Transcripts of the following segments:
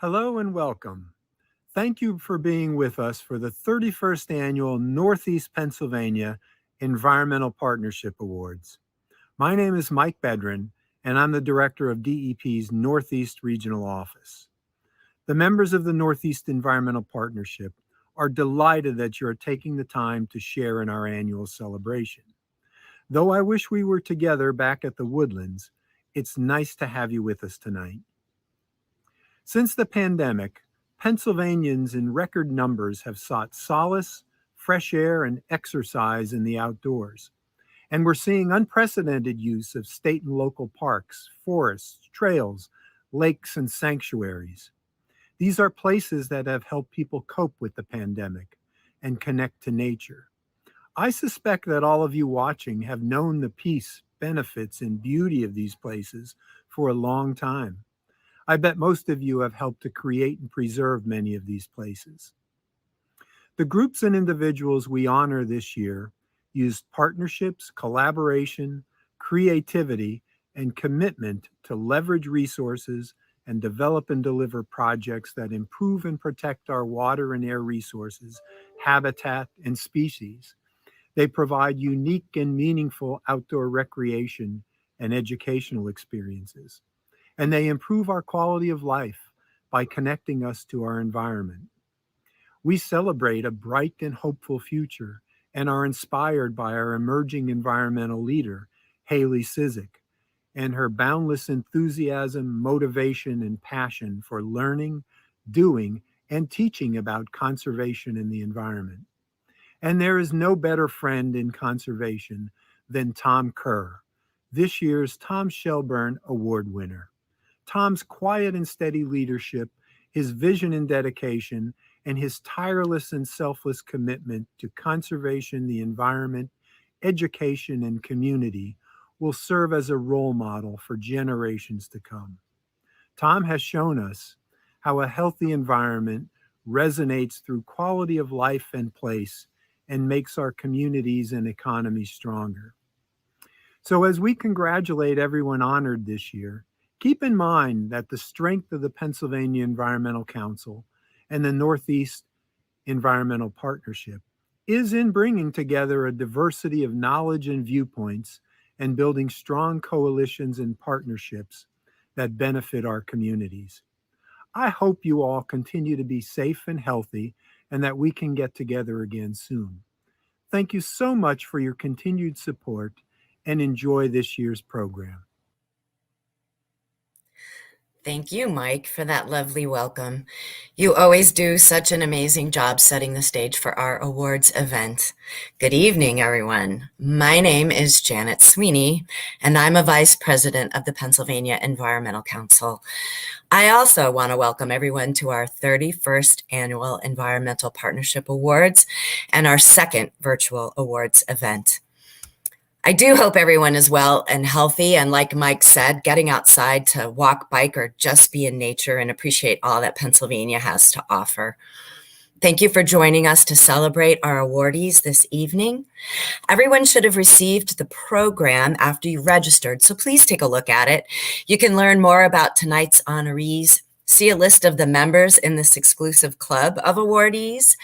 Hello and welcome. Thank you for being with us for the 31st Annual Northeast Pennsylvania Environmental Partnership Awards. My name is Mike Bedrin, and I'm the Director of DEP's Northeast Regional Office. The members of the Northeast Environmental Partnership are delighted that you are taking the time to share in our annual celebration. Though I wish we were together back at the Woodlands, it's nice to have you with us tonight. Since the pandemic, Pennsylvanians in record numbers have sought solace, fresh air, and exercise in the outdoors. And we're seeing unprecedented use of state and local parks, forests, trails, lakes, and sanctuaries. These are places that have helped people cope with the pandemic and connect to nature. I suspect that all of you watching have known the peace, benefits, and beauty of these places for a long time. I bet most of you have helped to create and preserve many of these places. The groups and individuals we honor this year used partnerships, collaboration, creativity, and commitment to leverage resources and develop and deliver projects that improve and protect our water and air resources, habitat, and species. They provide unique and meaningful outdoor recreation and educational experiences, and they improve our quality of life by connecting us to our environment. We celebrate a bright and hopeful future and are inspired by our emerging environmental leader, Haley Cizik, and her boundless enthusiasm, motivation, and passion for learning, doing, and teaching about conservation in the environment. And there is no better friend in conservation than Tom Kerr, this year's Tom Shelburne Award winner. Tom's quiet and steady leadership, his vision and dedication, and his tireless and selfless commitment to conservation, the environment, education, and community will serve as a role model for generations to come. Tom has shown us how a healthy environment resonates through quality of life and place and makes our communities and economies stronger. So, as we congratulate everyone honored this year, keep in mind that the strength of the Pennsylvania Environmental Council and the Northeast Environmental Partnership is in bringing together a diversity of knowledge and viewpoints and building strong coalitions and partnerships that benefit our communities. I hope you all continue to be safe and healthy and that we can get together again soon. Thank you so much for your continued support and enjoy this year's program. Thank you, Mike, for that lovely welcome. You always do such an amazing job setting the stage for our awards event. Good evening, everyone. My name is Janet Sweeney, and I'm a vice president of the Pennsylvania Environmental Council. I also want to welcome everyone to our 31st Annual Environmental Partnership Awards and our second virtual awards event. I do hope everyone is well and healthy, and like Mike said, getting outside to walk, bike, or just be in nature and appreciate all that Pennsylvania has to offer. Thank you for joining us to celebrate our awardees this evening. Everyone should have received the program after you registered, so please take a look at it. You can learn more about tonight's honorees, see a list of the members in this exclusive club of awardees,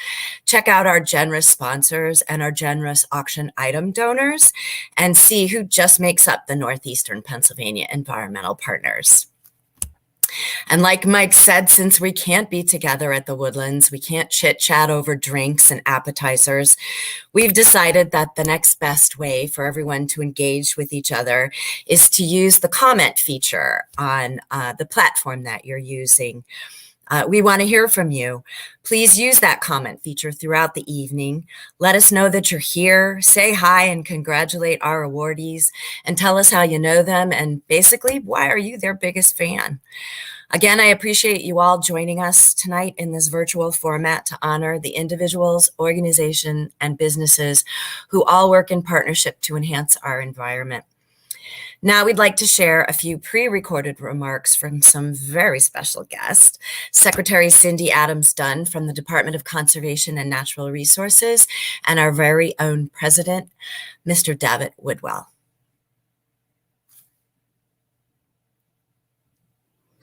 check out our generous sponsors and our generous auction item donors, and see who just makes up the Northeastern Pennsylvania Environmental Partners. And like Mike said, since we can't be together at the Woodlands, we can't chit-chat over drinks and appetizers, we've decided that the next best way for everyone to engage with each other is to use the comment feature on the platform that you're using. We want to hear from you. Please use that comment feature throughout the evening. Let us know that you're here, say hi and congratulate our awardees, and tell us how you know them, and basically, why are you their biggest fan? Again, I appreciate you all joining us tonight in this virtual format to honor the individuals, organizations, and businesses who all work in partnership to enhance our environment. Now we'd like to share a few pre-recorded remarks from some very special guests. Secretary Cindy Adams-Dunn from the Department of Conservation and Natural Resources, and our very own president, Mr. David Woodwall.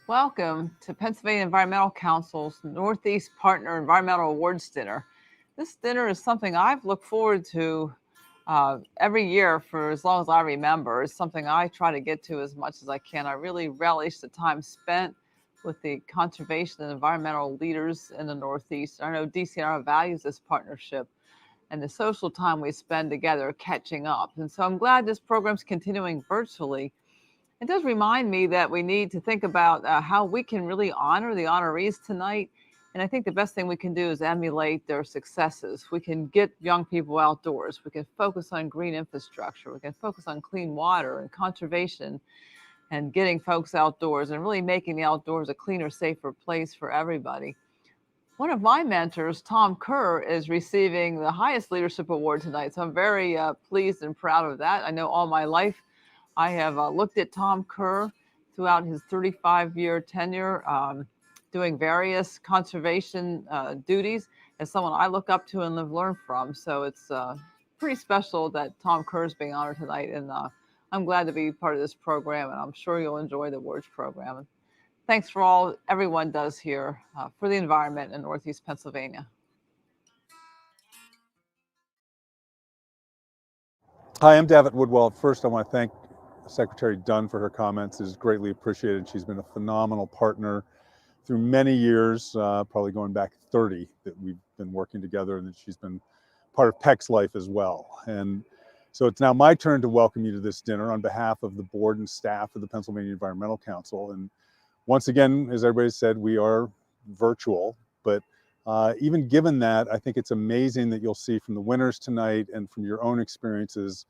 Welcome to Pennsylvania Environmental Council's Northeast Partner Environmental Awards Dinner. This dinner is something I've looked forward to every year for as long as I remember. It's something I try to get to as much as I can. I really relish the time spent with the conservation and environmental leaders in the Northeast. I know DCNR values this partnership and the social time we spend together catching up. And so I'm glad this program's continuing virtually. It does remind me that we need to think about how we can really honor the honorees tonight. And I think the best thing we can do is emulate their successes. We can get young people outdoors. We can focus on green infrastructure. We can focus on clean water and conservation and getting folks outdoors and really making the outdoors a cleaner, safer place for everybody. One of my mentors, Tom Kerr, is receiving the highest leadership award tonight. So I'm very pleased and proud of that. I know all my life I have looked at Tom Kerr throughout his 35-year tenure, doing various conservation duties as someone I look up to and have learned from. So it's pretty special that Tom Kerr is being honored tonight. And I'm glad to be part of this program, and I'm sure you'll enjoy the awards program. And thanks for all everyone does here for the environment in Northeast Pennsylvania. Hi, I'm David Woodwall. First, I want to thank Secretary Dunn for her comments. It is greatly appreciated. She's been a phenomenal partner through many years, probably going back 30 that we've been working together, and that she's been part of PEC's life as well. And so it's now my turn to welcome you to this dinner on behalf of the board and staff of the Pennsylvania Environmental Council. And once again, as everybody said, we are virtual, but even given that, I think it's amazing that you'll see from the winners tonight and from your own experiences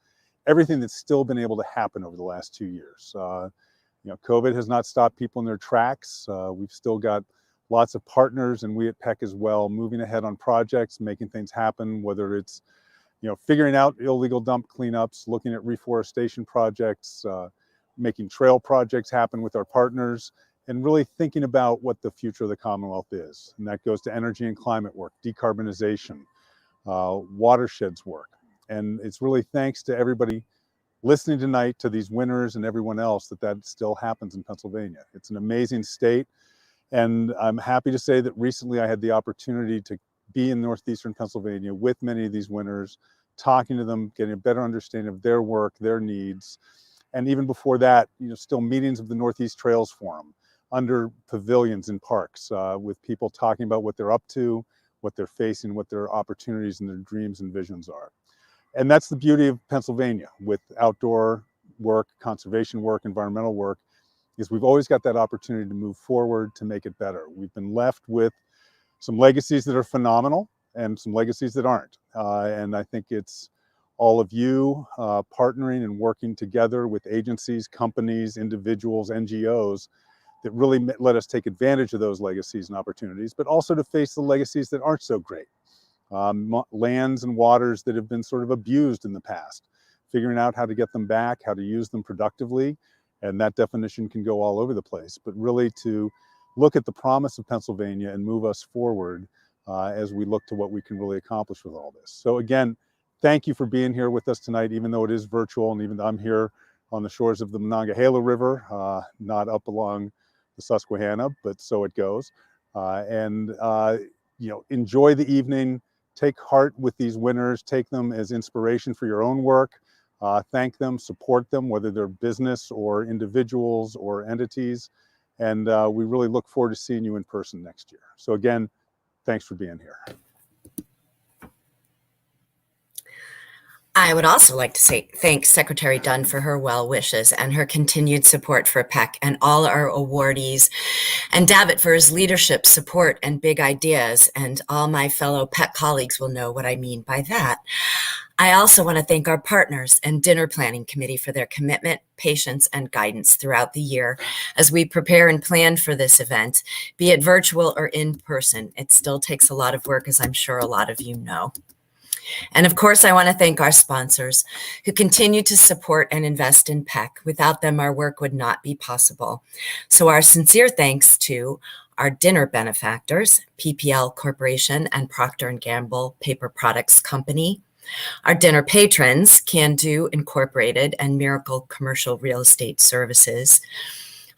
everything that's still been able to happen over the last 2 years. COVID has not stopped people in their tracks. We've still got lots of partners, and we at PEC as well, moving ahead on projects, making things happen, whether it's figuring out illegal dump cleanups, looking at reforestation projects, making trail projects happen with our partners, and really thinking about what the future of the Commonwealth is. And that goes to energy and climate work, decarbonization, watersheds work. And it's really thanks to everybody listening tonight, to these winners and everyone else, that still happens in Pennsylvania. It's an amazing state. And I'm happy to say that recently I had the opportunity to be in northeastern Pennsylvania with many of these winners, talking to them, getting a better understanding of their work, their needs. And even before that, still meetings of the Northeast Trails Forum under pavilions in parks with people talking about what they're up to, what they're facing, what their opportunities and their dreams and visions are. And that's the beauty of Pennsylvania with outdoor work, conservation work, environmental work, is we've always got that opportunity to move forward, to make it better. We've been left with some legacies that are phenomenal and some legacies that aren't. And I think it's all of you partnering and working together with agencies, companies, individuals, NGOs that really let us take advantage of those legacies and opportunities, but also to face the legacies that aren't so great. Lands and waters that have been sort of abused in the past, figuring out how to get them back, how to use them productively. And that definition can go all over the place, but really to look at the promise of Pennsylvania and move us forward as we look to what we can really accomplish with all this. So again, thank you for being here with us tonight, even though it is virtual, and even though I'm here on the shores of the Monongahela River, not up along the Susquehanna, but so it goes. Enjoy the evening. Take heart with these winners, take them as inspiration for your own work, thank them, support them, whether they're business or individuals or entities. And we really look forward to seeing you in person next year. So again, thanks for being here. I would also like to thank Secretary Dunn for her well wishes and her continued support for PEC and all our awardees, and Davitt for his leadership, support, and big ideas. And all my fellow PEC colleagues will know what I mean by that. I also want to thank our partners and dinner planning committee for their commitment, patience, and guidance throughout the year as we prepare and plan for this event, be it virtual or in person. It still takes a lot of work, as I'm sure a lot of you know. And of course, I want to thank our sponsors who continue to support and invest in PEC. Without them, our work would not be possible. So our sincere thanks to our dinner benefactors, PPL Corporation and Procter & Gamble Paper Products Company, our dinner patrons, Can Do Incorporated and Miracle Commercial Real Estate Services,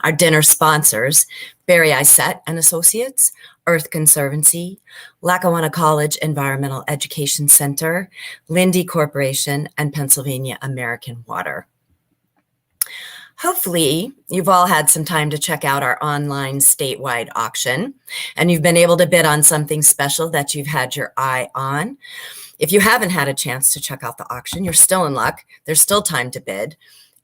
our dinner sponsors, Barry Isett and Associates, Earth Conservancy, Lackawanna College Environmental Education Center, Lindy Corporation, and Pennsylvania American Water. Hopefully, you've all had some time to check out our online statewide auction, and you've been able to bid on something special that you've had your eye on. If you haven't had a chance to check out the auction, you're still in luck. There's still time to bid.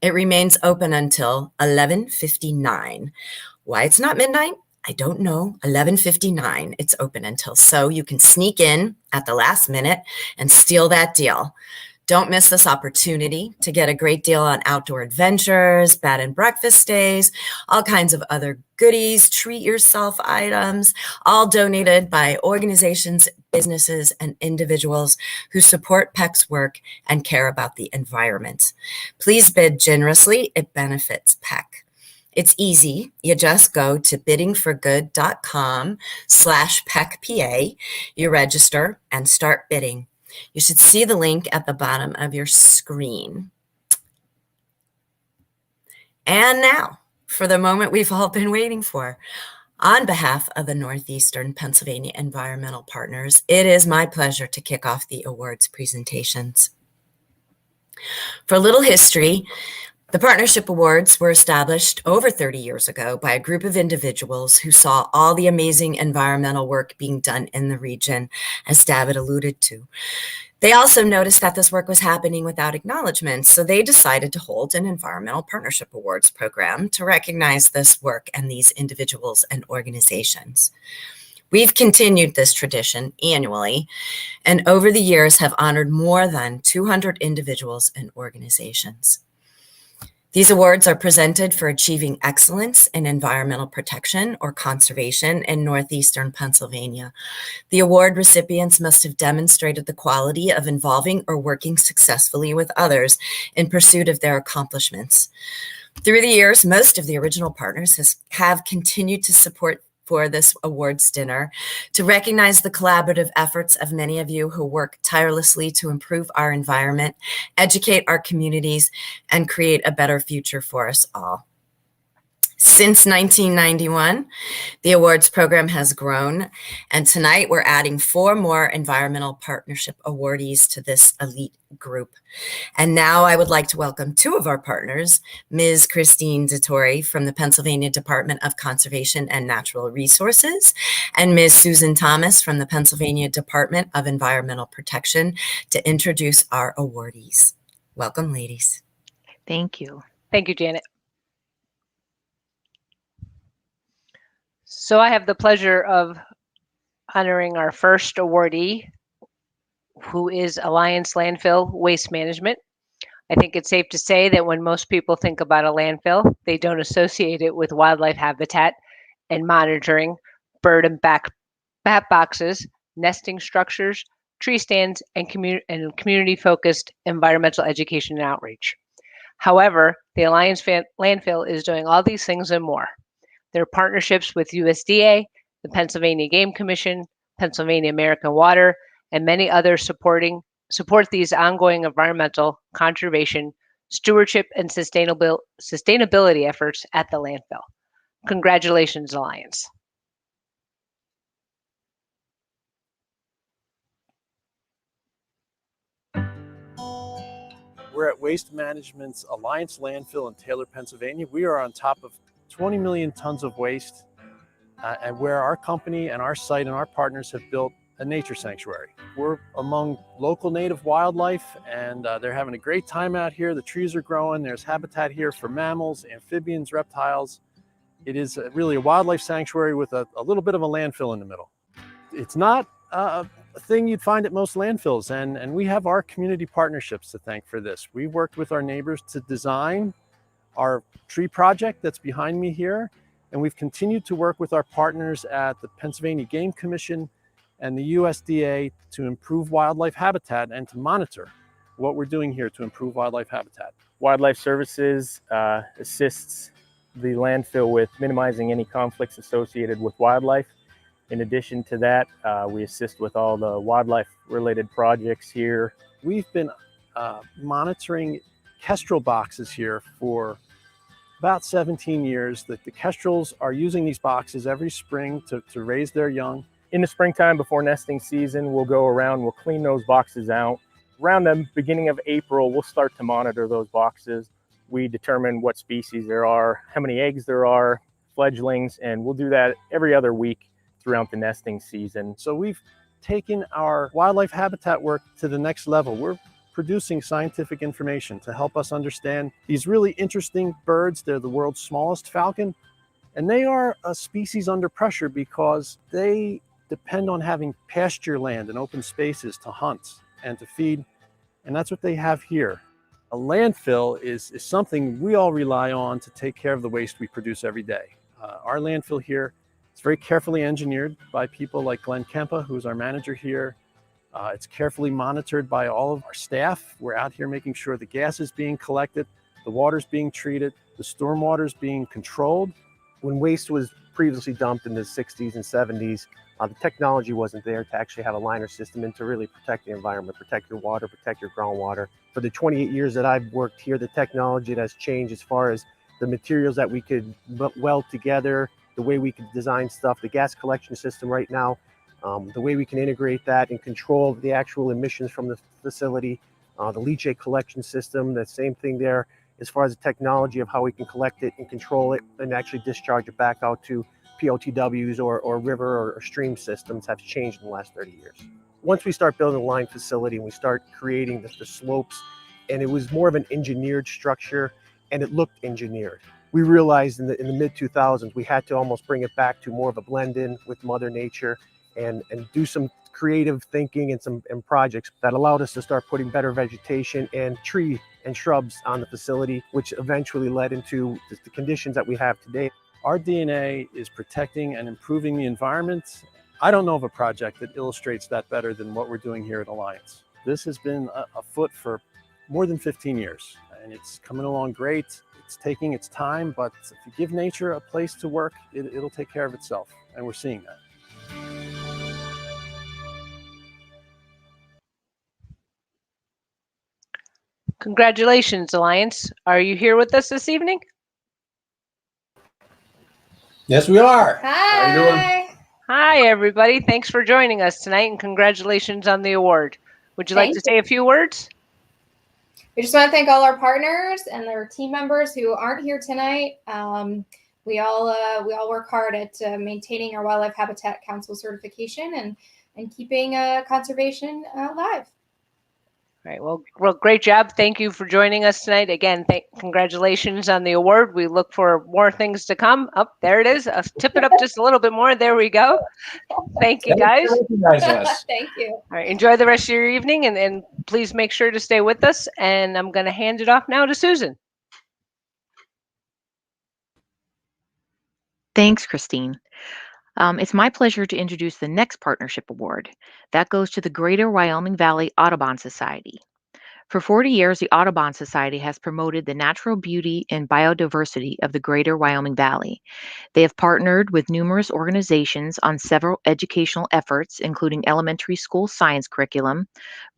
It remains open until 11:59. Why it's not midnight? I don't know. 11:59 it's open until, so you can sneak in at the last minute and steal that deal. Don't miss this opportunity to get a great deal on outdoor adventures, bed and breakfast stays, all kinds of other goodies, treat yourself items, all donated by organizations, businesses, and individuals who support PEC's work and care about the environment. Please bid generously. It benefits PEC. It's easy. You just go to biddingforgood.com/PECPA. You register and start bidding. You should see the link at the bottom of your screen. And now, for the moment we've all been waiting for. On behalf of the Northeastern Pennsylvania Environmental Partners, it is my pleasure to kick off the awards presentations. For a little history, the Partnership Awards were established over 30 years ago by a group of individuals who saw all the amazing environmental work being done in the region, as David alluded to. They also noticed that this work was happening without acknowledgement, so they decided to hold an Environmental Partnership Awards program to recognize this work and these individuals and organizations. We've continued this tradition annually and over the years have honored more than 200 individuals and organizations. These awards are presented for achieving excellence in environmental protection or conservation in northeastern Pennsylvania. The award recipients must have demonstrated the quality of involving or working successfully with others in pursuit of their accomplishments. Through the years, most of the original partners have continued to support for this awards dinner to recognize the collaborative efforts of many of you who work tirelessly to improve our environment, educate our communities, and create a better future for us all. Since 1991, the awards program has grown, and tonight we're adding 4 more environmental partnership awardees to this elite group. And now I would like to welcome 2 of our partners, Ms. Christine DeTore from the Pennsylvania Department of Conservation and Natural Resources, and Ms. Susan Thomas from the Pennsylvania Department of Environmental Protection to introduce our awardees. Welcome, ladies. Thank you. Thank you, Janet. So I have the pleasure of honoring our first awardee, who is Alliance Landfill Waste Management. I think it's safe to say that when most people think about a landfill, they don't associate it with wildlife habitat and monitoring, bird and bat boxes, nesting structures, tree stands, and community-focused environmental education and outreach. However, the Alliance Landfill is doing all these things and more. Their partnerships with USDA, the Pennsylvania Game Commission, Pennsylvania American Water, and many others support these ongoing environmental conservation, stewardship, and sustainability efforts at the landfill. Congratulations, Alliance. We're at Waste Management's Alliance Landfill in Taylor, Pennsylvania. We are on top of 20 million tons of waste, and where our company and our site and our partners have built a nature sanctuary. We're among local native wildlife, and they're having a great time out here. The trees are growing. There's habitat here for mammals, amphibians, reptiles. It is really a wildlife sanctuary with a little bit of a landfill in the middle. It's not a thing you'd find at most landfills, and we have our community partnerships to thank for this. We worked with our neighbors to design our tree project that's behind me here, and we've continued to work with our partners at the Pennsylvania Game Commission and the USDA to improve wildlife habitat and to monitor what we're doing here to improve wildlife habitat. Wildlife Services assists the landfill with minimizing any conflicts associated with wildlife. In addition to that, we assist with all the wildlife-related projects here. We've been monitoring kestrel boxes here for about 17 years. The kestrels are using these boxes every spring to raise their young. In the springtime before nesting season, we'll go around, we'll clean those boxes out. Around the beginning of April, we'll start to monitor those boxes. We determine what species there are, how many eggs there are, fledglings, and we'll do that every other week throughout the nesting season. So we've taken our wildlife habitat work to the next level. We're producing scientific information to help us understand these really interesting birds. They're the world's smallest falcon, and they are a species under pressure because they depend on having pasture land and open spaces to hunt and to feed, and that's what they have here. A landfill is something we all rely on to take care of the waste we produce every day. Our landfill here is very carefully engineered by people like Glenn Kempa, who's our manager here. It's carefully monitored by all of our staff. We're out here making sure the gas is being collected, the water's being treated, the stormwater is being controlled. When waste was previously dumped in the 60s and 70s, the technology wasn't there to actually have a liner system and to really protect the environment, protect your water, protect your groundwater. For the 28 years that I've worked here, the technology has changed as far as the materials that we could weld together, the way we could design stuff, the gas collection system right now, the way we can integrate that and control the actual emissions from the facility, the leachate collection system, the same thing there as far as the technology of how we can collect it and control it and actually discharge it back out to POTWs or river or stream systems have changed in the last 30 years. Once we start building a line facility and we start creating the slopes, and it was more of an engineered structure and it looked engineered. we realized in the mid 2000s, we had to almost bring it back to more of a blend in with Mother Nature and do some creative thinking and projects that allowed us to start putting better vegetation and tree and shrubs on the facility, which eventually led into the conditions that we have today. Our DNA is protecting and improving the environment. I don't know of a project that illustrates that better than what we're doing here at Alliance. This has been afoot for more than 15 years, and it's coming along great. It's taking its time, but if you give nature a place to work, it'll take care of itself, and we're seeing that. Congratulations, Alliance. Are you here with us this evening? Yes, we are. Hi. How are you doing? Hi, everybody. Thanks for joining us tonight, and congratulations on the award. Would you like to say a few words? We just want to thank all our partners and their team members who aren't here tonight. We all work hard at maintaining our Wildlife Habitat Council certification and keeping conservation alive. All right. Well, great job. Thank you for joining us tonight. Again, congratulations on the award. We look for more things to come. Oh, there it is. Tip it up just a little bit more. There we go. Thank you, guys. Thank you. All right. Enjoy the rest of your evening, and please make sure to stay with us. And I'm going to hand it off now to Susan. Thanks, Christine. It's my pleasure to introduce the next partnership award. That goes to the Greater Wyoming Valley Audubon Society. For 40 years, the Audubon Society has promoted the natural beauty and biodiversity of the Greater Wyoming Valley. They have partnered with numerous organizations on several educational efforts, including elementary school science curriculum,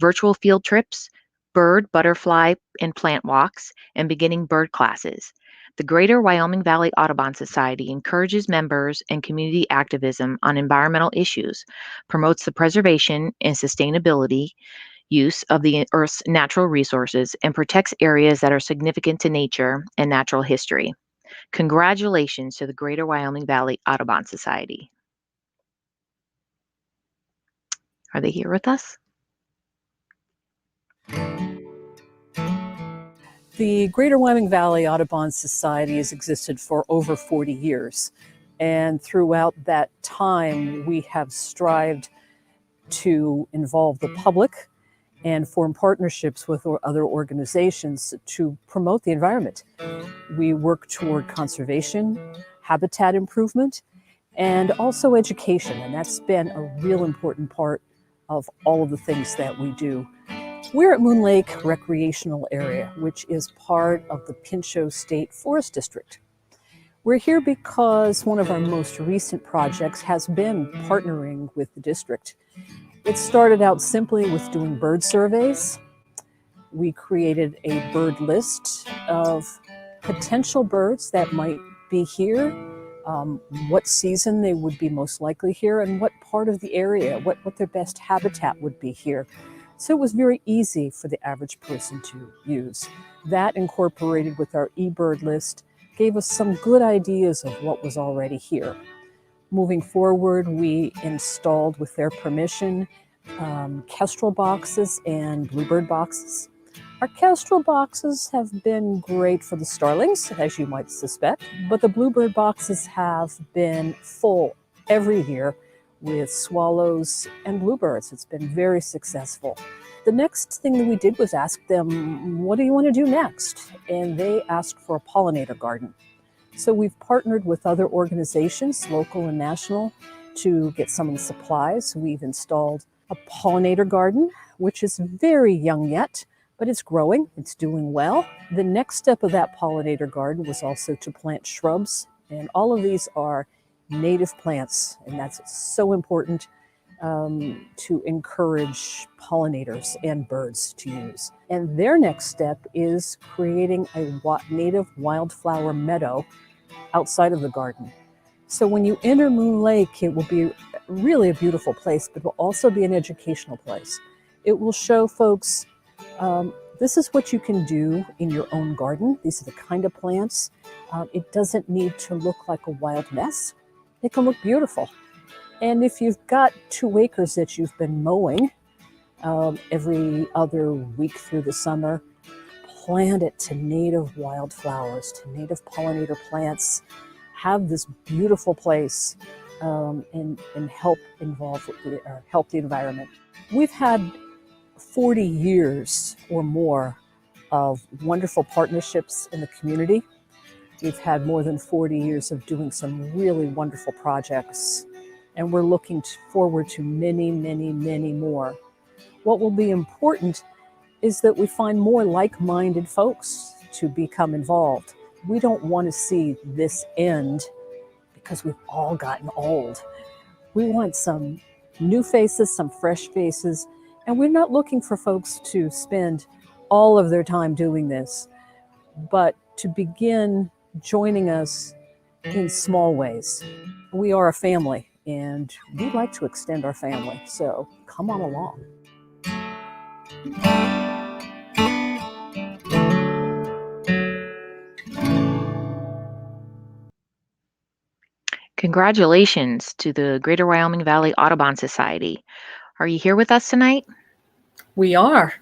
virtual field trips, bird, butterfly, and plant walks, and beginning bird classes. The Greater Wyoming Valley Audubon Society encourages members and community activism on environmental issues, promotes the preservation and sustainability use of the Earth's natural resources, and protects areas that are significant to nature and natural history. Congratulations to the Greater Wyoming Valley Audubon Society. Are they here with us? The Greater Wyoming Valley Audubon Society has existed for over 40 years. And throughout that time, we have strived to involve the public and form partnerships with other organizations to promote the environment. We work toward conservation, habitat improvement, and also education. And that's been a real important part of all of the things that we do. We're at Moon Lake Recreational Area, which is part of the Pinchot State Forest District. We're here because one of our most recent projects has been partnering with the district. It started out simply with doing bird surveys. We created a bird list of potential birds that might be here, what season they would be most likely here, and what part of the area, what their best habitat would be here. So it was very easy for the average person to use. That, incorporated with our eBird list, gave us some good ideas of what was already here. Moving forward, we installed, with their permission, kestrel boxes and bluebird boxes. Our kestrel boxes have been great for the starlings, as you might suspect, but the bluebird boxes have been full every year with swallows and bluebirds. It's been very successful. The next thing that we did was ask them, what do you want to do next? And they asked for a pollinator garden. So we've partnered with other organizations, local and national, to get some of the supplies. We've installed a pollinator garden, which is very young yet, but it's growing, it's doing well. The next step of that pollinator garden was also to plant shrubs, and all of these are native plants, and that's so important to encourage pollinators and birds to use. And their next step is creating a native wildflower meadow outside of the garden. So when you enter Moon Lake, it will be really a beautiful place, but it will also be an educational place. It will show folks this is what you can do in your own garden. These are the kind of plants. It doesn't need to look like a wild mess. It can look beautiful. And if you've got 2 acres that you've been mowing every other week through the summer, plant it to native wildflowers, to native pollinator plants, have this beautiful place, and help help the environment. We've had 40 years or more of wonderful partnerships in the community. We've had more than 40 years of doing some really wonderful projects, and we're looking forward to many, many, many more. What will be important is that we find more like-minded folks to become involved. We don't want to see this end because we've all gotten old. We want some new faces, some fresh faces, and we're not looking for folks to spend all of their time doing this, but to begin joining us in small ways. We are a family, and we'd like to extend our family, so come on along. Congratulations to the Greater Wyoming Valley Audubon Society. Are you here with us tonight? We are.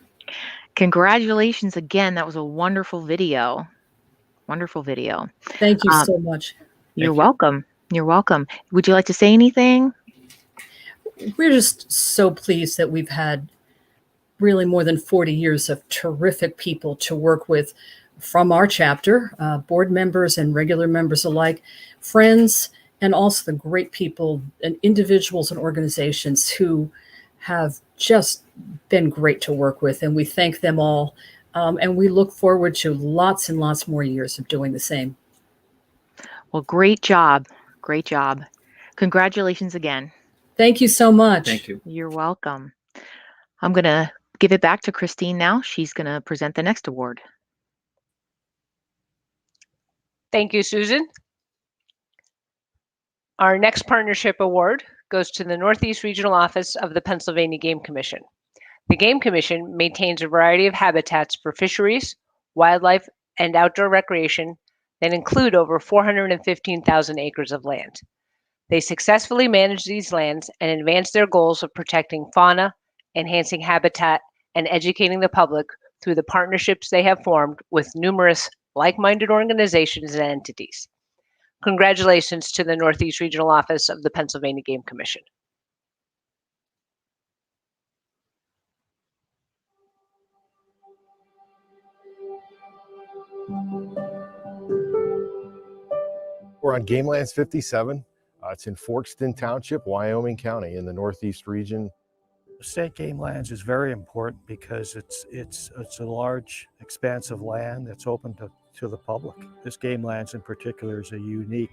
Congratulations again. That was a wonderful video. Wonderful video. Thank you so much. You're welcome. You're welcome. Would you like to say anything? We're just so pleased that we've had really more than 40 years of terrific people to work with from our chapter, board members and regular members alike, friends, and also the great people and individuals and organizations who have just been great to work with. And we thank them all. And we look forward to lots and lots more years of doing the same. Well, great job. Great job. Congratulations again. Thank you so much. Thank you. You're welcome. I'm going to give it back to Christine now. She's going to present the next award. Thank you, Susan. Our next partnership award goes to the Northeast Regional Office of the Pennsylvania Game Commission. The Game Commission maintains a variety of habitats for fisheries, wildlife, and outdoor recreation that include over 415,000 acres of land. They successfully manage these lands and advance their goals of protecting fauna, enhancing habitat, and educating the public through the partnerships they have formed with numerous like-minded organizations and entities. Congratulations to the Northeast Regional Office of the Pennsylvania Game Commission. We're on Game Lands 57. It's in Forkston Township, Wyoming County in the Northeast region. State game lands is very important because it's a large expanse of land that's open to the public. This game lands in particular is a unique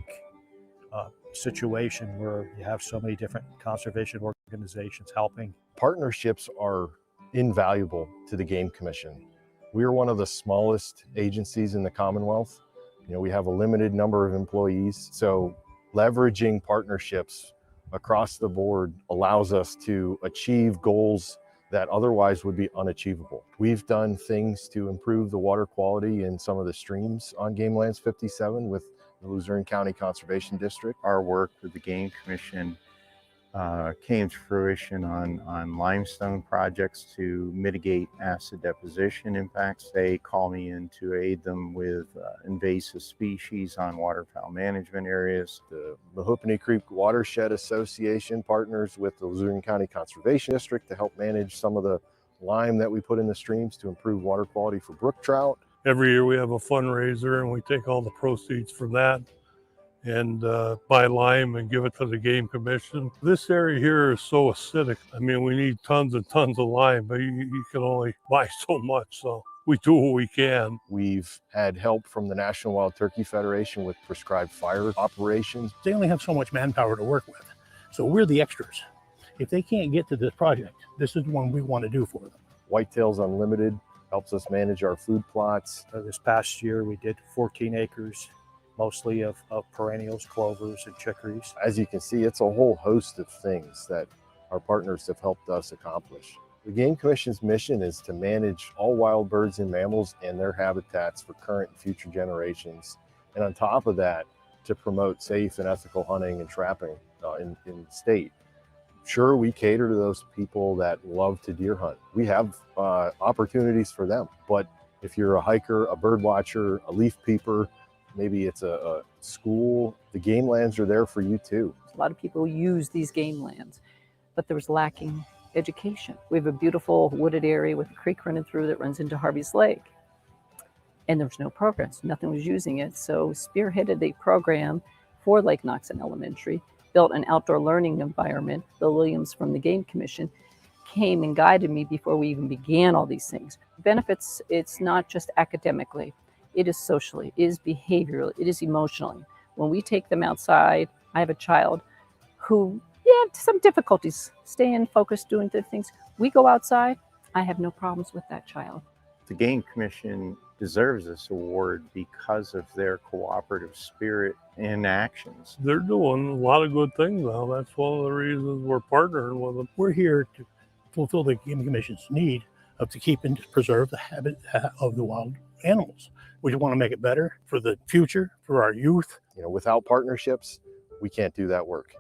situation where you have so many different conservation organizations helping. Partnerships are invaluable to the Game Commission. We are one of the smallest agencies in the Commonwealth. You know, we have a limited number of employees, so leveraging partnerships across the board allows us to achieve goals that otherwise would be unachievable. We've done things to improve the water quality in some of the streams on Game Lands 57 with the Luzerne County Conservation District. Our work with the Game Commission came to fruition on limestone projects to mitigate acid deposition impacts. They call me in to aid them with invasive species on waterfowl management areas. The Mahoopany Creek Watershed Association partners with the Luzerne County Conservation District to help manage some of the lime that we put in the streams to improve water quality for brook trout. Every year we have a fundraiser and we take all the proceeds from that and buy lime and give it to the Game Commission. This area here is so acidic. I mean, we need tons and tons of lime, but you can only buy so much. So we do what we can. We've had help from the National Wild Turkey Federation with prescribed fire operations. They only have so much manpower to work with, so we're the extras. If they can't get to this project, this is one we want to do for them. Whitetails Unlimited helps us manage our food plots. This past year we did 14 acres, mostly of perennials, clovers, and chicories. As you can see, it's a whole host of things that our partners have helped us accomplish. The Game Commission's mission is to manage all wild birds and mammals and their habitats for current and future generations. And on top of that, to promote safe and ethical hunting and trapping in the state. Sure, we cater to those people that love to deer hunt. We have opportunities for them, but If you're a hiker, a bird watcher, a leaf peeper, maybe it's a school, the game lands are there for you too. A lot of people use these game lands, but there was lacking education. We have a beautiful wooded area with a creek running through that runs into Harvey's Lake. And there was no programs, nothing was using it. So spearheaded a program for Lake Knoxon Elementary, built an outdoor learning environment. Bill Williams from the Game Commission came and guided me before we even began all these things. Benefits, it's not just academically, it is socially, it is behaviorally, it is emotionally. When we take them outside, I have a child who, some difficulties, staying focused, doing good things. We go outside, I have no problems with that child. The Game Commission deserves this award because of their cooperative spirit and actions. They're doing a lot of good things now. That's one of the reasons we're partnering with them. We're here to fulfill the Game Commission's need to keep and preserve the habitat of the wild animals. We want to make it better for the future, for our youth. You know, without partnerships, we can't do that work.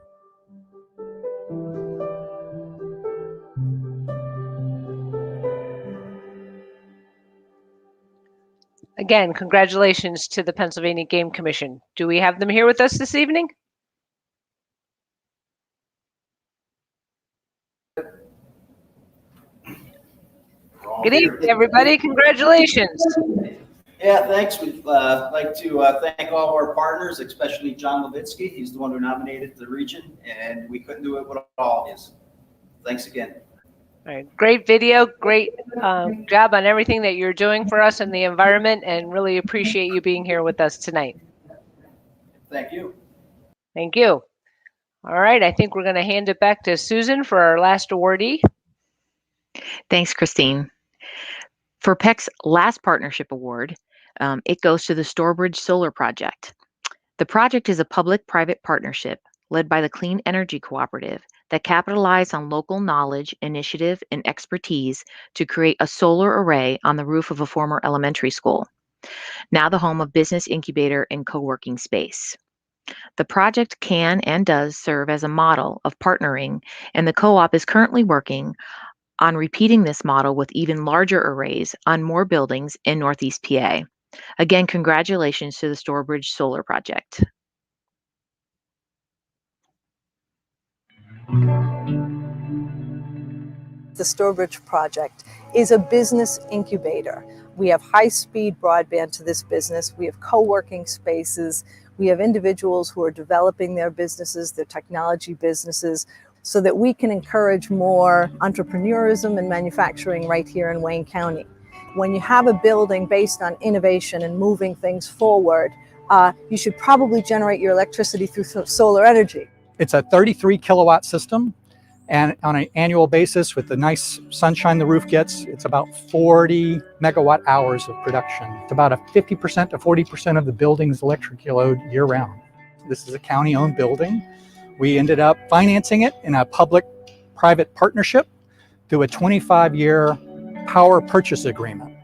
Again, congratulations to the Pennsylvania Game Commission. Do we have them here with us this evening? Good evening, everybody. Congratulations. Yeah, thanks. We'd like to thank all of our partners, especially John Levitsky. He's the one who nominated the region, and we couldn't do it without all of his. Thanks again. All right, great video, great job on everything that you're doing for us in the environment, and really appreciate you being here with us tonight. Thank you. Thank you. All right, I think we're going to hand it back to Susan for our last awardee. Thanks, Christine. For PEC's last partnership award, it goes to the Stourbridge Solar Project. The project is a public-private partnership led by the Clean Energy Cooperative that capitalized on local knowledge, initiative, and expertise to create a solar array on the roof of a former elementary school, now the home of business incubator and co-working space. The project can and does serve as a model of partnering, and the co-op is currently working on repeating this model with even larger arrays on more buildings in Northeast PA. Again, congratulations to the Stourbridge Solar Project. The Stourbridge Project is a business incubator. We have high-speed broadband to this business. We have co-working spaces. We have individuals who are developing their businesses, their technology businesses, so that we can encourage more entrepreneurism and manufacturing right here in Wayne County. When you have a building based on innovation and moving things forward, you should probably generate your electricity through solar energy. It's a 33 kilowatt system, and on an annual basis with the nice sunshine the roof gets, it's about 40 megawatt hours of production. It's about a 50% to 40% of the building's electric load year round. This is a county-owned building. We ended up financing it in a public-private partnership through a 25-year power purchase agreement.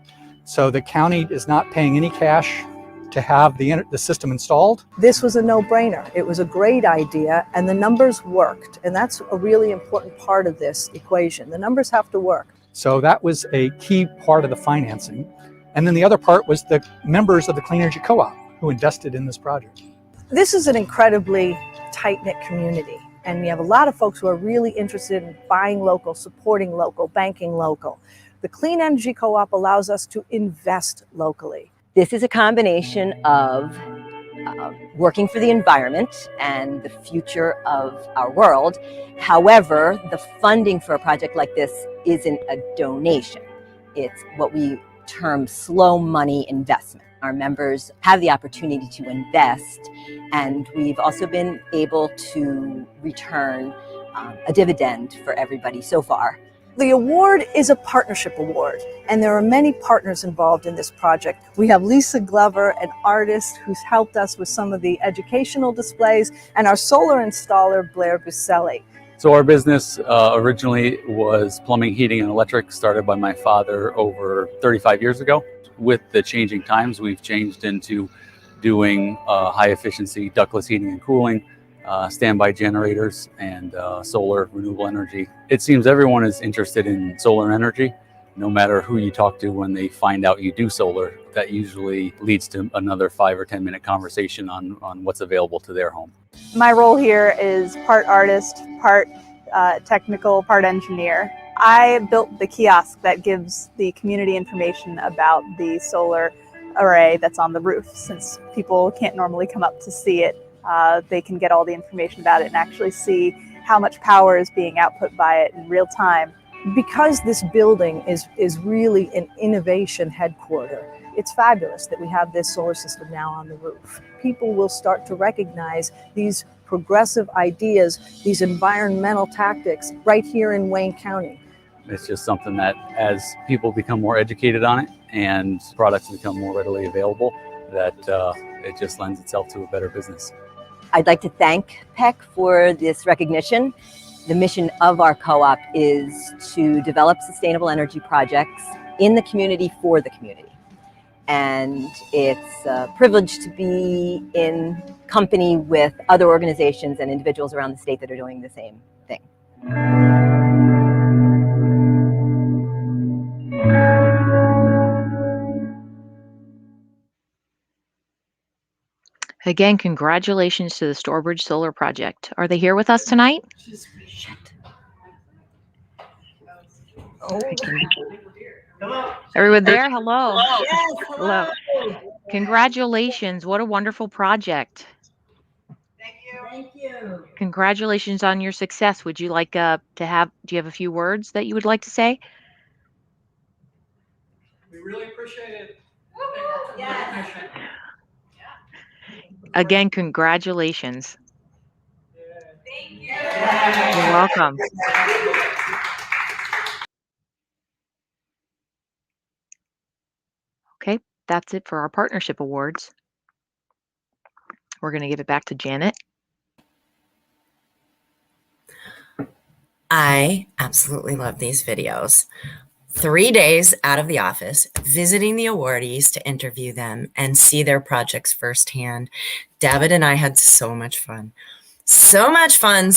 So the county is not paying any cash to have the system installed. This was a no-brainer. It was a great idea, and the numbers worked. And that's a really important part of this equation. The numbers have to work. So that was a key part of the financing. And then the other part was the members of the Clean Energy Co-op who invested in this project. This is an incredibly tight-knit community, and we have a lot of folks who are really interested in buying local, supporting local, banking local. The Clean Energy Co-op allows us to invest locally. This is a combination of working for the environment and the future of our world. However, the funding for a project like this isn't a donation. It's what we term slow money investment. Our members have the opportunity to invest, and we've also been able to return a dividend for everybody so far. The award is a partnership award, and there are many partners involved in this project. We have Lisa Glover, an artist who's helped us with some of the educational displays, and our solar installer, Blair Buscelli. So our business originally was plumbing, heating, and electric, started by my father over 35 years ago. With the changing times, we've changed into doing high efficiency ductless heating and cooling, standby generators, and solar renewable energy. It seems everyone is interested in solar energy, no matter who you talk to, when they find out you do solar, that usually leads to another 5 or 10 minute conversation on what's available to their home. My role here is part artist, part technical, part engineer. I built the kiosk that gives the community information about the solar array that's on the roof. Since people can't normally come up to see it, they can get all the information about it and actually see how much power is being output by it in real time. Because this building is really an innovation headquarter, it's fabulous that we have this solar system now on the roof. People will start to recognize these progressive ideas, these environmental tactics right here in Wayne County. It's just something that as people become more educated on it and products become more readily available, that it just lends itself to a better business. I'd like to thank PEC for this recognition. The mission of our co-op is to develop sustainable energy projects in the community for the community. And it's a privilege to be in company with other organizations and individuals around the state that are doing the same thing. Again, congratulations to the Stourbridge Solar Project. Are they here with us tonight? Everyone there? Hello. Yes, Hello. Congratulations. What a wonderful project. Thank you. Congratulations on your success. Would you like do you have a few words that you would like to say? We really appreciate it. Yes. Again, congratulations. Thank you. You're welcome. Okay, that's it for our partnership awards. We're going to give it back to Janet. I absolutely love these videos. 3 days out of the office, visiting the awardees to interview them and see their projects firsthand. David and I had so much fun. So much fun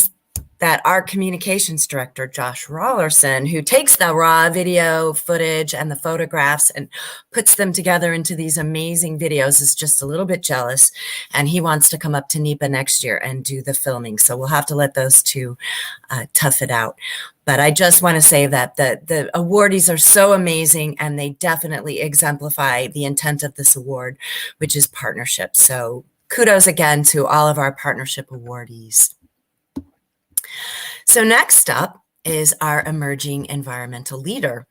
that our communications director, Josh Rollerson, who takes the raw video footage and the photographs and puts them together into these amazing videos, is just a little bit jealous. And he wants to come up to NEPA next year and do the filming. So we'll have to let those two tough it out. But I just want to say that the awardees are so amazing, and they definitely exemplify the intent of this award, which is partnership. So kudos again to all of our partnership awardees. So next up is our emerging environmental leader.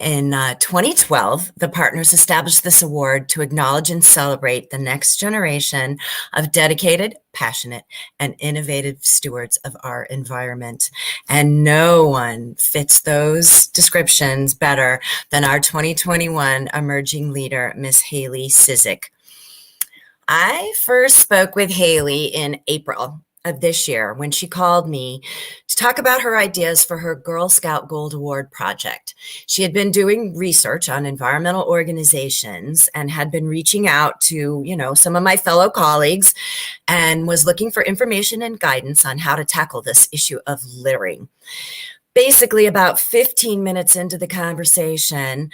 In 2012, the partners established this award to acknowledge and celebrate the next generation of dedicated, passionate, and innovative stewards of our environment. And no one fits those descriptions better than our 2021 emerging leader, Miss Haley Cizik. I first spoke with Haley in April of this year when she called me to talk about her ideas for her Girl Scout Gold Award project. She had been doing research on environmental organizations and had been reaching out to, some of my fellow colleagues, and was looking for information and guidance on how to tackle this issue of littering. Basically, about 15 minutes into the conversation,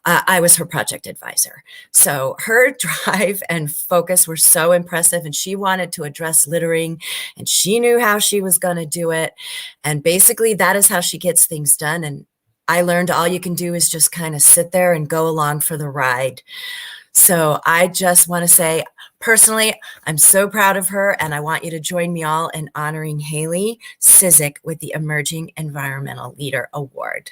I was her project advisor. So her drive and focus were so impressive, and she wanted to address littering, and she knew how she was going to do it. And basically that is how she gets things done. And I learned all you can do is just kind of sit there and go along for the ride. So I just want to say, personally, I'm so proud of her, and I want you to join me all in honoring Haley Cizik with the Emerging Environmental Leader Award.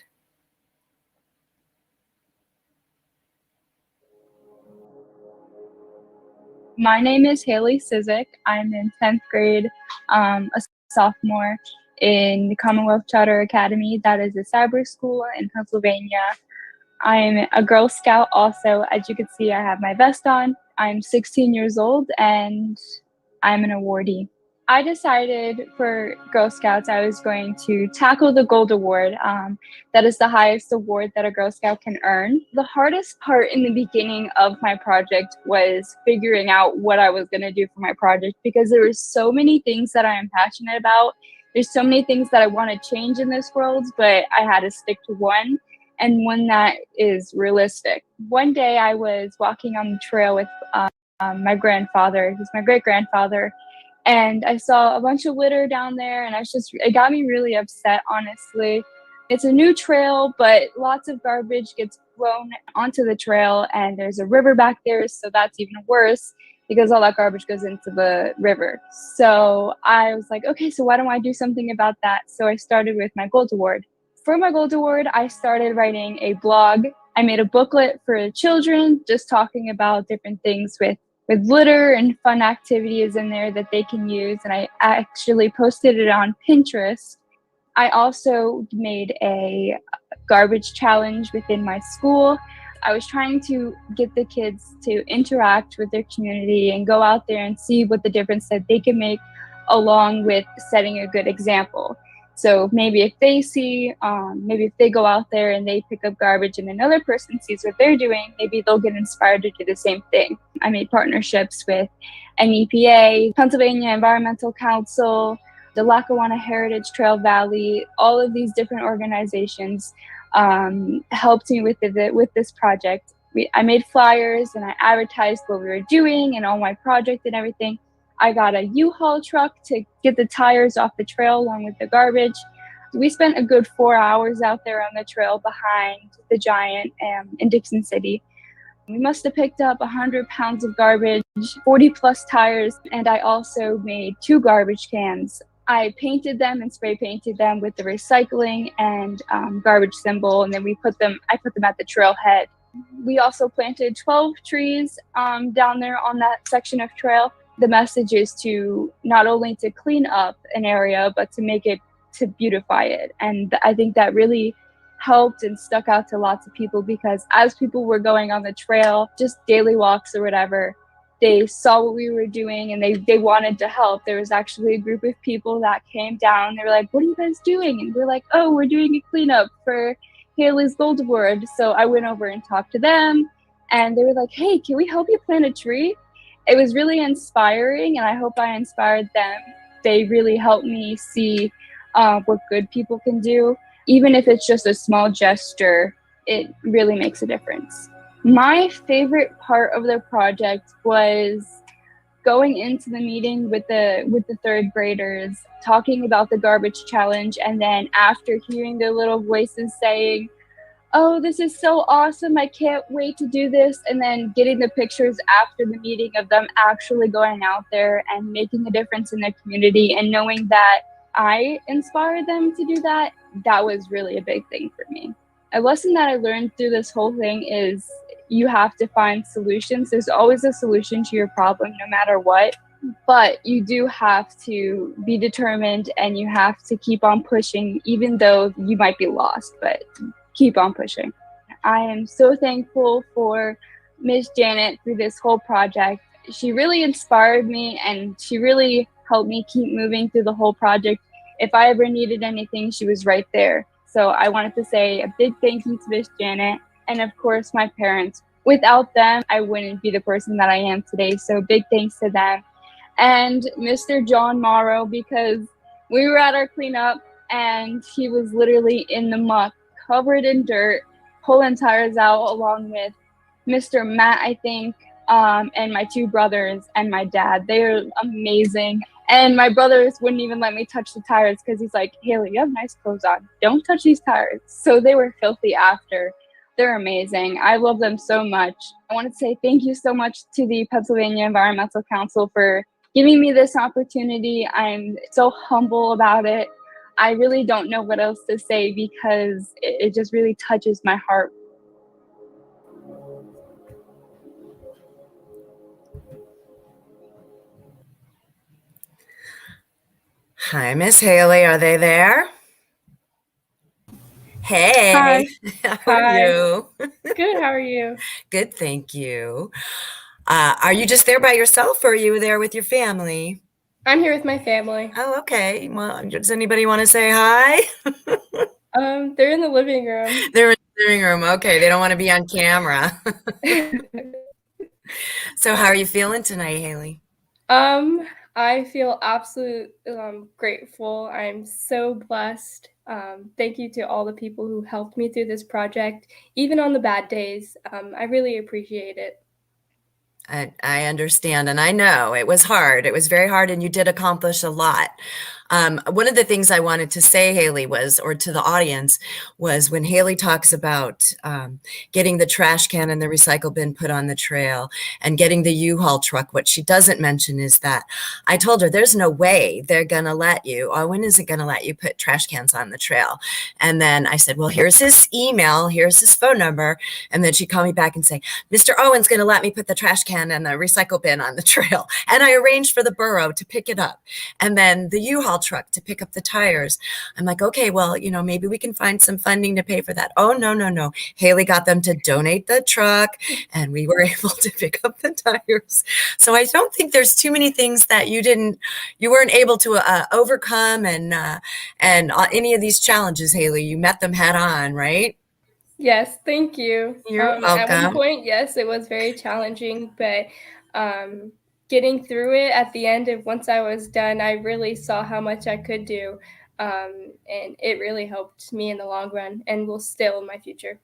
My name is Haley Cizik. I'm in 10th grade, a sophomore in the Commonwealth Charter Academy. That is a cyber school in Pennsylvania. I'm a Girl Scout also. As you can see, I have my vest on. I'm 16 years old and I'm an awardee. I decided for Girl Scouts I was going to tackle the Gold Award. That is the highest award that a Girl Scout can earn. The hardest part in the beginning of my project was figuring out what I was going to do for my project, because there were so many things that I am passionate about. There's so many things that I want to change in this world, but I had to stick to one. and one that is realistic. One day I was walking on the trail with my grandfather, who's my great-grandfather, and I saw a bunch of litter down there, and it got me really upset, honestly. It's a new trail, but lots of garbage gets blown onto the trail, and there's a river back there, so that's even worse because all that garbage goes into the river. So I was like, okay, so why don't I do something about that? So I started with my Gold Award. For my Gold Award, I started writing a blog. I made a booklet for children, just talking about different things with litter and fun activities in there that they can use. And I actually posted it on Pinterest. I also made a garbage challenge within my school. I was trying to get the kids to interact with their community and go out there and see what the difference that they can make, along with setting a good example. So maybe if they go out there and they pick up garbage and another person sees what they're doing, maybe they'll get inspired to do the same thing. I made partnerships with NEPA, Pennsylvania Environmental Council, the Lackawanna Heritage Trail Valley. All of these different organizations helped me with this project. I made flyers and I advertised what we were doing and all my project and everything. I got a U-Haul truck to get the tires off the trail along with the garbage. We spent a good 4 hours out there on the trail behind the Giant in Dixon City. We must have picked up 100 pounds of garbage, 40 plus tires, and I also made 2 garbage cans. I painted them and spray painted them with the recycling and garbage symbol, and then I put them at the trailhead. We also planted 12 trees down there on that section of trail. The message is to not only to clean up an area, but to beautify it. And I think that really helped and stuck out to lots of people, because as people were going on the trail, just daily walks or whatever, they saw what we were doing and they wanted to help. There was actually a group of people that came down. They were like, "What are you guys doing?" And we're like, "Oh, we're doing a cleanup for Haley's Gold Award." So I went over and talked to them, and they were like, "Hey, can we help you plant a tree?" It was really inspiring, and I hope I inspired them. They really helped me see what good people can do. Even if it's just a small gesture, it really makes a difference. My favorite part of the project was going into the meeting with the third graders, talking about the garbage challenge, and then after hearing their little voices saying, "Oh, this is so awesome, I can't wait to do this," and then getting the pictures after the meeting of them actually going out there and making a difference in their community, and knowing that I inspired them to do that, that was really a big thing for me. A lesson that I learned through this whole thing is you have to find solutions. There's always a solution to your problem, no matter what. But you do have to be determined, and you have to keep on pushing, even though you might be lost, but keep on pushing. I am so thankful for Miss Janet through this whole project. She really inspired me, and she really helped me keep moving through the whole project. If I ever needed anything, she was right there. So I wanted to say a big thank you to Miss Janet, and of course my parents. Without them, I wouldn't be the person that I am today. So big thanks to them. And Mr. John Morrow, because we were at our cleanup and he was literally in the muck, covered in dirt, pulling tires out, along with Mr. Matt, I think, and my 2 brothers and my dad. They are amazing. And my brothers wouldn't even let me touch the tires because he's like, "Haley, you have nice clothes on. Don't touch these tires." So they were filthy after. They're amazing. I love them so much. I want to say thank you so much to the Pennsylvania Environmental Council for giving me this opportunity. I'm so humble about it. I really don't know what else to say, because it just really touches my heart. Hi, Miss Haley. Are they there? Hey. Hi. How are Hi. you? Good, how are you? Good, thank you. Are you just there by yourself, or are you there with your family? I'm here with my family. Oh, okay. Well, does anybody want to say hi? They're in the living room. They're in the living room. Okay, they don't want to be on camera. So how are you feeling tonight, Haley? I feel absolutely grateful. I'm so blessed Thank you to all the people who helped me through this project, even on the bad days. I really appreciate it. I understand, and I know it was hard. It was very hard, and you did accomplish a lot. One of the things I wanted to say, Haley, or to the audience, was when Haley talks about getting the trash can and the recycle bin put on the trail and getting the U-Haul truck. What she doesn't mention is that I told her there's no way they're going to let you, Owen isn't going to let you put trash cans on the trail. And then I said, well, here's his email, here's his phone number. And then she called me back and say, Mr. Owen's going to let me put the trash can and the recycle bin on the trail. And I arranged for the borough to pick it up. And then the U-Haul truck to pick up the tires. I'm like, okay, well, maybe we can find some funding to pay for that. Oh, no. Haley got them to donate the truck and we were able to pick up the tires. So I don't think there's too many things that you weren't able to overcome and any of these challenges, Haley. You met them head on, right? Yes, thank you. You're At one welcome. point, yes, it was very challenging, but getting through it at the end of once I was done, I really saw how much I could do. And it really helped me in the long run and will still in my future.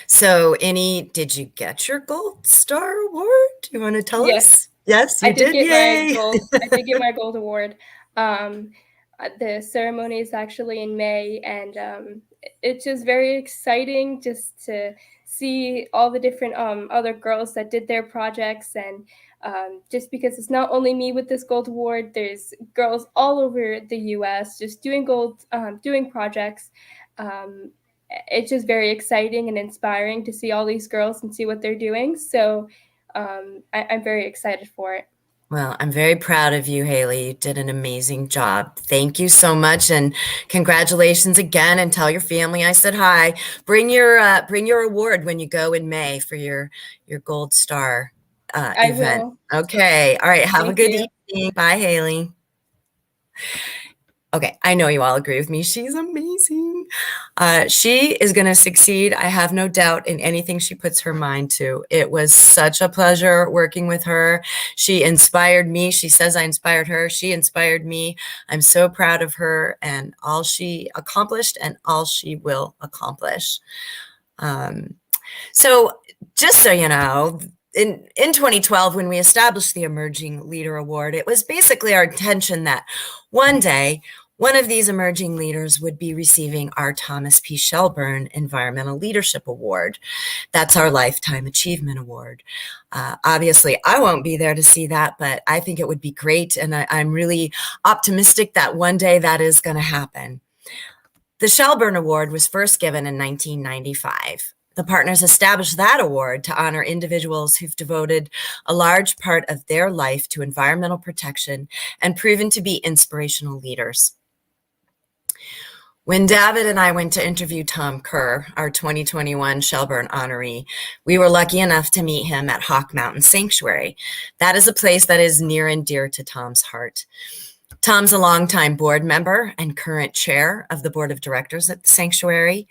So did you get your Gold Star Award? Do you want to tell us? Yes, you did. Yay! I did get my gold award. The ceremony is actually in May, and it's just very exciting just to see all the different other girls that did their projects, and just because it's not only me with this gold award, there's girls all over the U.S. just doing doing projects. It's just very exciting and inspiring to see all these girls and see what they're doing. So I'm very excited for it. Well, I'm very proud of you, Haley. You did an amazing job. Thank you so much, and congratulations again. And tell your family I said hi. Bring your award when you go in May for your Gold Star event. Will. Okay. All right. Have a good you. evening. Bye, Haley. Okay, I know you all agree with me. She's amazing. She is going to succeed. I have no doubt in anything she puts her mind to. It was such a pleasure working with her. She inspired me. She says I inspired her. She inspired me. I'm so proud of her and all she accomplished and all she will accomplish. So just so you know, in 2012, when we established the Emerging Leader Award, it was basically our intention that one day, one of these emerging leaders would be receiving our Thomas P. Shelburne Environmental Leadership Award. That's our Lifetime Achievement Award. Obviously, I won't be there to see that, but I think it would be great, and I'm really optimistic that one day that is going to happen. The Shelburne Award was first given in 1995. The partners established that award to honor individuals who've devoted a large part of their life to environmental protection and proven to be inspirational leaders. When David and I went to interview Tom Kerr, our 2021 Shelburne honoree, we were lucky enough to meet him at Hawk Mountain Sanctuary. That is a place that is near and dear to Tom's heart. Tom's a longtime board member and current chair of the board of directors at the sanctuary.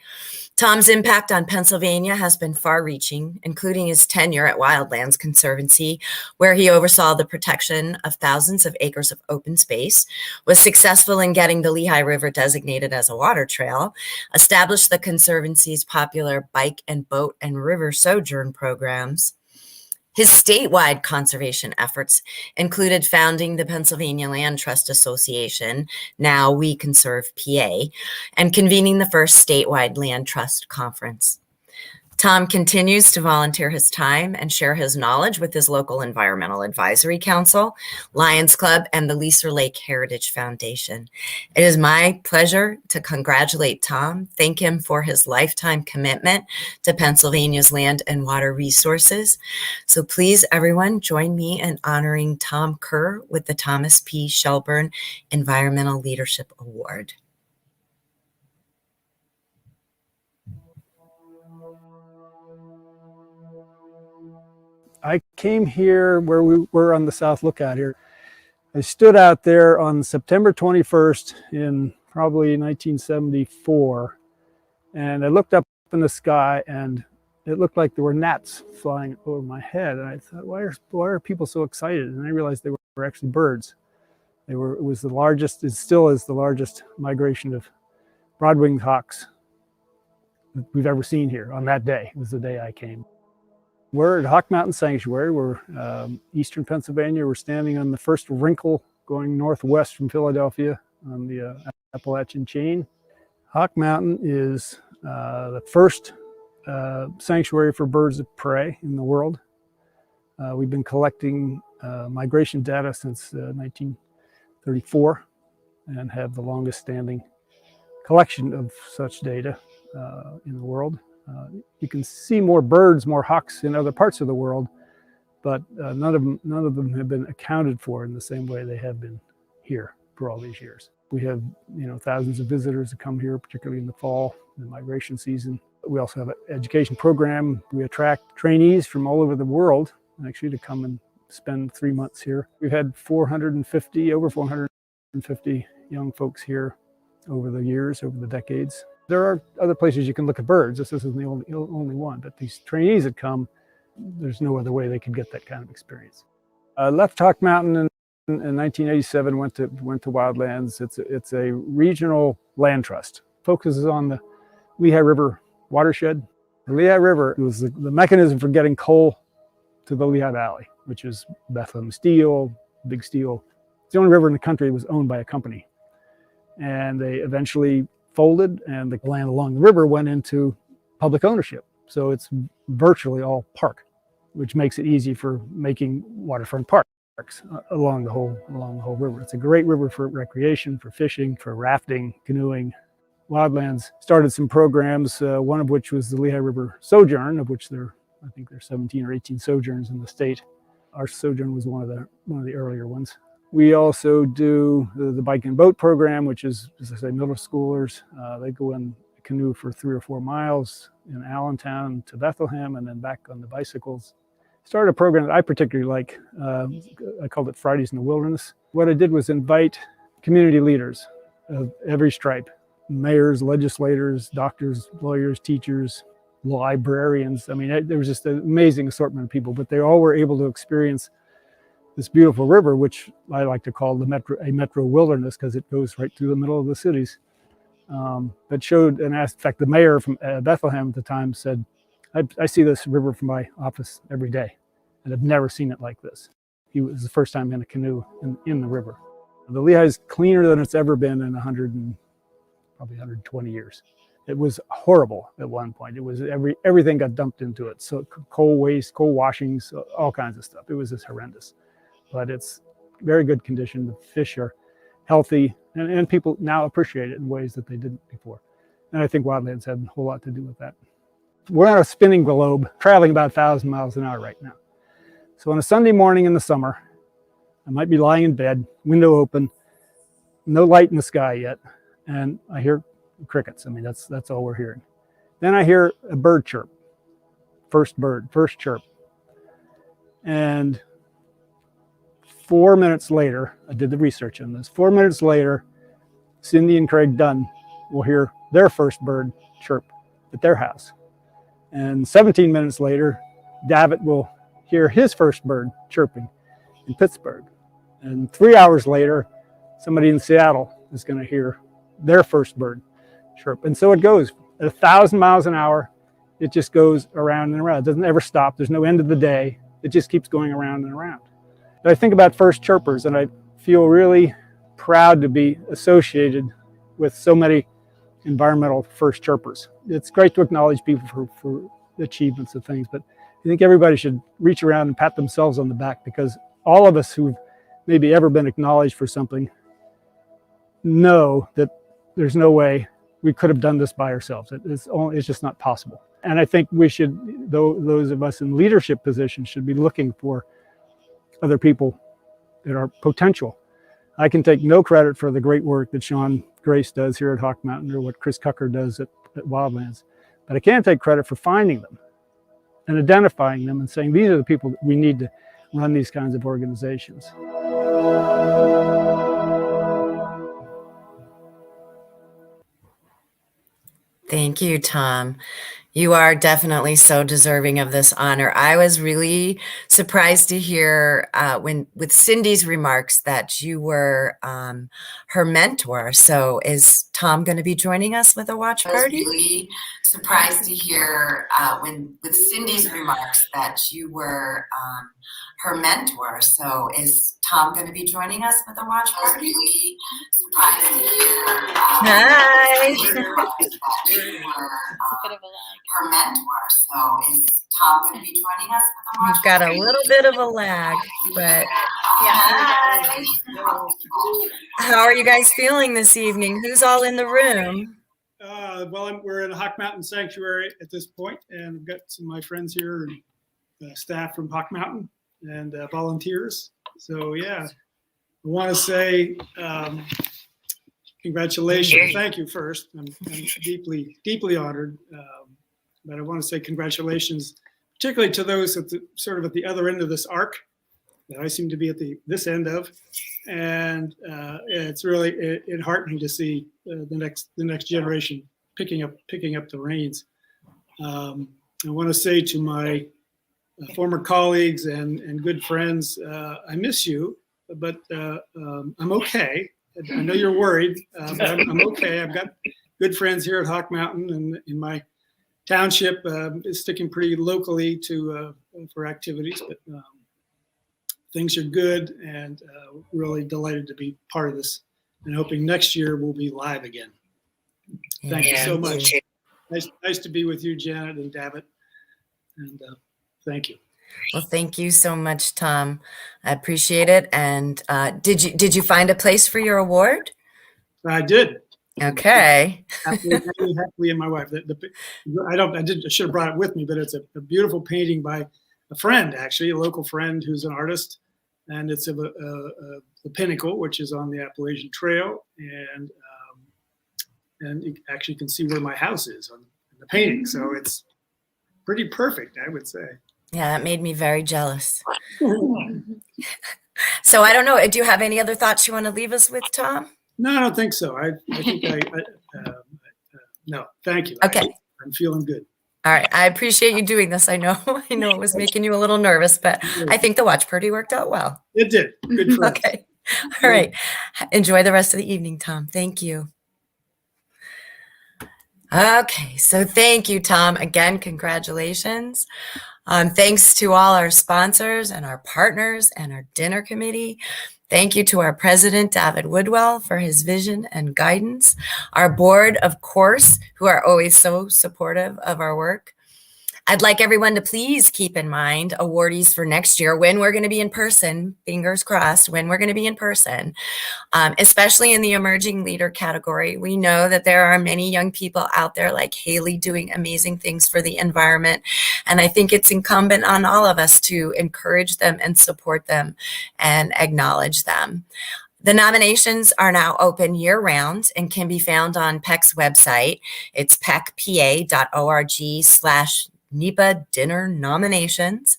Tom's impact on Pennsylvania has been far-reaching, including his tenure at Wildlands Conservancy, where he oversaw the protection of thousands of acres of open space, was successful in getting the Lehigh River designated as a water trail, established the Conservancy's popular bike and boat and river sojourn programs. His statewide conservation efforts included founding the Pennsylvania Land Trust Association, now We Conserve PA, and convening the first statewide land trust conference. Tom continues to volunteer his time and share his knowledge with his local Environmental Advisory Council, Lions Club, and the Leaser Lake Heritage Foundation. It is my pleasure to congratulate Tom, thank him for his lifetime commitment to Pennsylvania's land and water resources. So please, everyone, join me in honoring Tom Kerr with the Thomas P. Shelburne Environmental Leadership Award. I came here where we were on the South Lookout here. I stood out there on September 21st in probably 1974, and I looked up in the sky and it looked like there were gnats flying over my head. And I thought, why are people so excited? And I realized they were actually birds. It was the largest, it still is the largest migration of broad-winged hawks that we've ever seen here on that day. It was the day I came. We're at Hawk Mountain Sanctuary. We're eastern Pennsylvania. We're standing on the first wrinkle going northwest from Philadelphia on the Appalachian chain. Hawk Mountain is the first sanctuary for birds of prey in the world. We've been collecting migration data since 1934 and have the longest standing collection of such data in the world. You can see more birds, more hawks in other parts of the world, but none of them have been accounted for in the same way they have been here for all these years. We have, thousands of visitors that come here, particularly in the fall, the migration season. We also have an education program. We attract trainees from all over the world, actually, to come and spend 3 months here. We've had over 450 young folks here over the years, over the decades. There are other places you can look at birds. This isn't the only one, but these trainees that come, there's no other way they could get that kind of experience. I left Hawk Mountain in 1987, went to Wildlands. It's a regional land trust. Focuses on the Lehigh River watershed. The Lehigh River was the mechanism for getting coal to the Lehigh Valley, which is Bethlehem Steel, Big Steel. It's the only river in the country that was owned by a company. And they eventually folded, and the land along the river went into public ownership. So it's virtually all park, which makes it easy for making waterfront parks along the whole river. It's a great river for recreation, for fishing, for rafting, canoeing. Wildlands started some programs, one of which was the Lehigh River Sojourn, of which I think there's 17 or 18 sojourns in the state. Our sojourn was one of the earlier ones. We also do the bike and boat program, which is, as I say, middle schoolers. They go in a canoe for 3 or 4 miles in Allentown to Bethlehem and then back on the bicycles. Started a program that I particularly like. I called it Fridays in the Wilderness. What I did was invite community leaders of every stripe: mayors, legislators, doctors, lawyers, teachers, librarians. I mean, there was just an amazing assortment of people, but they all were able to experience this beautiful river, which I like to call a metro wilderness, because it goes right through the middle of the cities. That showed, and in fact, the mayor from Bethlehem at the time said, I see this river from my office every day, and I've never seen it like this. It was the first time in a canoe in the river. The Lehigh is cleaner than it's ever been in probably 120 years. It was horrible at one point. It was everything got dumped into it. So coal waste, coal washings, all kinds of stuff. It was just horrendous. But it's very good condition. The fish are healthy, and people now appreciate it in ways that they didn't before. And I think Wildlands had a whole lot to do with that. We're on a spinning globe, traveling about 1,000 miles an hour right now. So on a Sunday morning in the summer, I might be lying in bed, window open, no light in the sky yet, and I hear crickets. I mean, that's all we're hearing. Then I hear a bird chirp, first chirp. And 4 minutes later, I did the research on this. 4 minutes later, Cindy and Craig Dunn will hear their first bird chirp at their house. And 17 minutes later, Davitt will hear his first bird chirping in Pittsburgh. And 3 hours later, somebody in Seattle is going to hear their first bird chirp. And so it goes at 1,000 miles an hour. It just goes around and around. It doesn't ever stop. There's no end of the day. It just keeps going around and around. But I think about first chirpers, and I feel really proud to be associated with so many environmental first chirpers. It's great to acknowledge people for achievements of things, but I think everybody should reach around and pat themselves on the back, because all of us who've maybe ever been acknowledged for something know that there's no way we could have done this by ourselves. It's just not possible. And I think we should, those of us in leadership positions, should be looking for other people that are potential. I can take no credit for the great work that Sean Grace does here at Hawk Mountain, or what Chris Cucker does at Wildlands, but I can take credit for finding them and identifying them and saying, these are the people that we need to run these kinds of organizations. Thank you, Tom. You are definitely so deserving of this honor. I was really surprised to hear when with Cindy's remarks that you were her mentor. So is Tom going to be joining us with a watch party? I was really surprised to hear when with Cindy's remarks that you were her mentor. So is Tom going to be joining us with a watch party? Really surprised to hear. Hi. Her mentor. So is Tom going to be joining us? We've got a little bit of a lag, but hi. How are you guys feeling this evening? Who's all in the room? Well, we're at Hawk Mountain Sanctuary at this point, and I've got some of my friends here and staff from Hawk Mountain and volunteers. So yeah, I want to say congratulations. Thank you first. I'm deeply honored. But I want to say congratulations, particularly to those at the sort of at the other end of this arc that I seem to be at this end of, and it's really heartening to see the next generation picking up the reins. I want to say to my former colleagues and good friends, I miss you, but I'm okay. I know you're worried, but I'm okay. I've got good friends here at Hawk Mountain, and in my township is sticking pretty locally to for activities, but things are good, and really delighted to be part of this, and hoping next year we'll be live again. Thank you so much. Nice to be with you, Janet and David, and thank you. Well, thank you so much, Tom. I appreciate it. And did you find a place for your award? I did. Okay. Happily, and my wife. I should have brought it with me, but it's a beautiful painting by a friend, actually, a local friend who's an artist, and it's of the Pinnacle, which is on the Appalachian Trail, and you actually can see where my house is on the painting. So it's pretty perfect, I would say. Yeah, that made me very jealous. So I don't know. Do you have any other thoughts you want to leave us with, Tom? No, I don't think so. I think no, thank you. Okay. I'm feeling good. All right. I appreciate you doing this. I know it was making you a little nervous, but I think the watch party worked out well. It did. Good for us. Okay. All right. Enjoy the rest of the evening, Tom. Thank you. Okay. So thank you, Tom. Again, congratulations. Thanks to all our sponsors and our partners and our dinner committee. Thank you to our president, David Woodwall, for his vision and guidance. Our board, of course, who are always so supportive of our work. I'd like everyone to please keep in mind awardees for next year when we're going to be in person, fingers crossed, when we're going to be in person, especially in the emerging leader category. We know that there are many young people out there like Haley doing amazing things for the environment. And I think it's incumbent on all of us to encourage them and support them and acknowledge them. The nominations are now open year-round and can be found on PEC's website. It's pecpa.org/NEPA dinner nominations.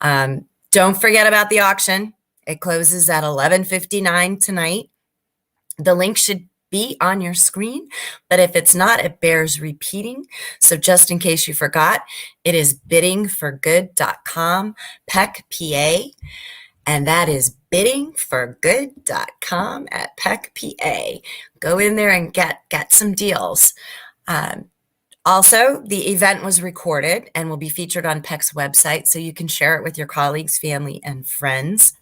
Don't forget about the auction. It closes at 11:59 tonight. The link should be on your screen, but if it's not, it bears repeating. So just in case you forgot, it is biddingforgood.com, PEC PA, and that is biddingforgood.com at PEC PA. Go in there and get some deals. Also, the event was recorded and will be featured on PEC's website, so you can share it with your colleagues, family, and friends.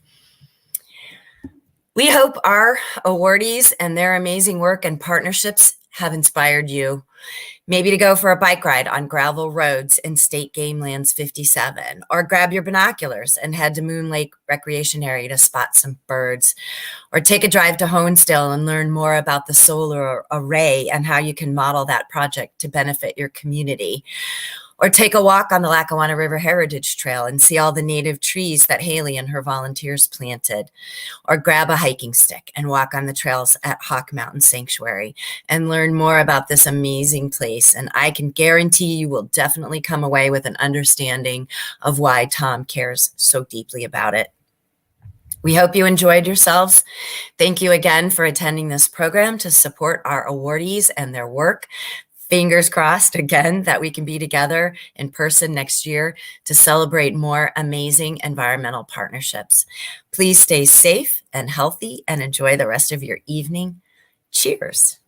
We hope our awardees and their amazing work and partnerships have inspired you. Maybe to go for a bike ride on gravel roads in State Game Lands 57, or grab your binoculars and head to Moon Lake Recreation Area to spot some birds, or take a drive to Honesdale and learn more about the solar array and how you can model that project to benefit your community. Or take a walk on the Lackawanna River Heritage Trail and see all the native trees that Haley and her volunteers planted. Or grab a hiking stick and walk on the trails at Hawk Mountain Sanctuary and learn more about this amazing place. And I can guarantee you will definitely come away with an understanding of why Tom cares so deeply about it. We hope you enjoyed yourselves. Thank you again for attending this program to support our awardees and their work. Fingers crossed again that we can be together in person next year to celebrate more amazing environmental partnerships. Please stay safe and healthy and enjoy the rest of your evening. Cheers.